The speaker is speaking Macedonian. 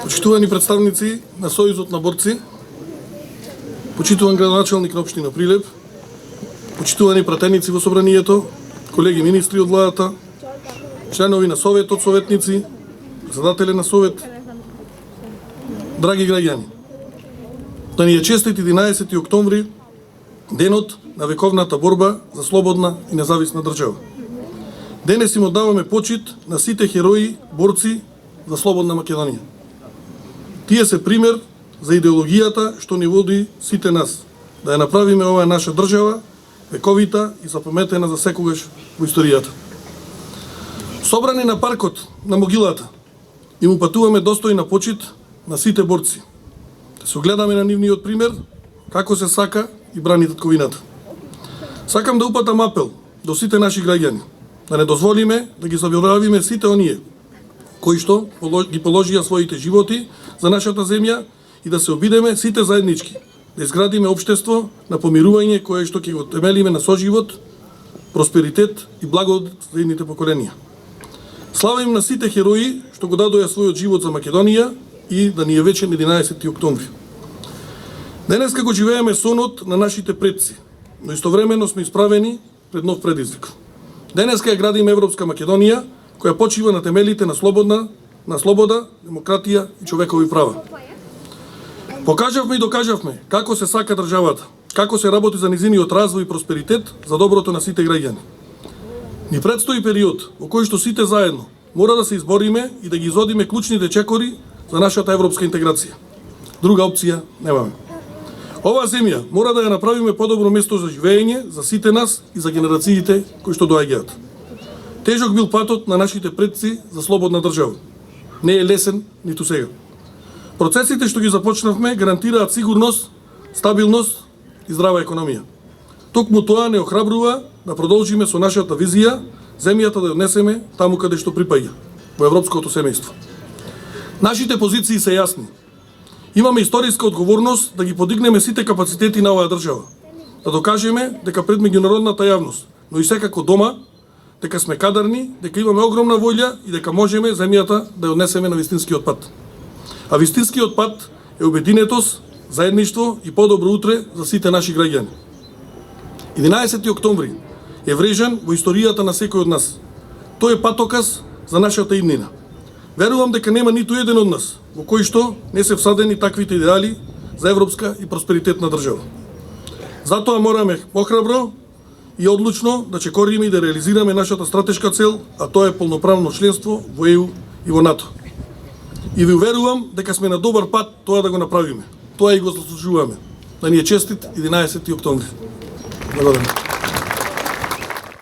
Почитувани представници на Сојузот на борци, почитуван градоначалник на општина Прилеп, почитувани пратеници во собранието, колеги министри од владата, членови на советот, советници, председатели на совет, драги граѓани. Да ни е честит 11 октомври, денот на вековната борба за слободна и независна држава. Денес им оддаваме почит на сите херои, борци за слободна Македонија. Тие се пример за идеологијата што ни води сите нас, да ја направиме оваа наша држава вековита и запаметена за секогаш во историјата. Собрани на паркот на могилата, им упатуваме достојна почит на сите борци. Да се огледаме на нивниот пример, како се сака и брани татковината. Сакам да упатам апел до сите наши граѓани, да не дозволиме да ги заборавиме сите оние кои што ги положија своите животи за нашата земја и да се обидеме сите заеднички да изградиме општество на помирување кое што ќе го темелиме на соживот, просперитет и благодат за идните поколенија. Слава им на сите херои што го дадоа својот живот за Македонија и да ни е вечен 11 октомври. Денеска го живееме сонот на нашите предци, но истовремено сме исправени пред нов предизвик. Денеска ја градиме Европска Македонија, која почива на темелите на слобода, демократија и човекови права. Покажавме и докажавме како се сака државата, како се работи за низиниот развој и просперитет за доброто на сите граѓани. Ни предстои период во кој што сите заедно мора да се избориме и да ги изводиме клучните чекори за нашата европска интеграција. Друга опција немаме. Оваа земја мора да ја направиме подобро место за живење за сите нас и за генерациите кои што доаѓаат. Тежок бил патот на нашите предци за слободна држава. Не е лесен ниту сега. Процесите што ги започнавме гарантираат сигурност, стабилност и здрава економија. Токму тоа не охрабрува да продолжиме со нашата визија земјата да ја однесеме таму каде што припаѓа, во европското семејство. Нашите позиции се јасни. Имаме историска одговорност да ги подигнеме сите капацитети на оваа држава, да докажеме дека пред меѓународната јавност, но и секако дома, дека сме кадарни, дека имаме огромна волја и дека можеме земјата да ја однесеме на вистинскиот пат. А вистинскиот пат е обединетост, заедништво и подобро утре за сите наши граѓани. 11 октомври е врежен во историјата на секој од нас. Тој е патоказ за нашата иднина. Верувам дека нема ниту еден од нас во кој што не се всадени таквите идеали за европска и просперитетна држава. Затоа мораме охрабро и одлучно да чекориме и да реализираме нашата стратешка цел, а тоа е полноправно членство во ЕУ и во НАТО. И ви уверувам дека сме на добар пат тоа да го направиме. Тоа и го заслужуваме. Да ни е честит 11 октомври. Благодарам.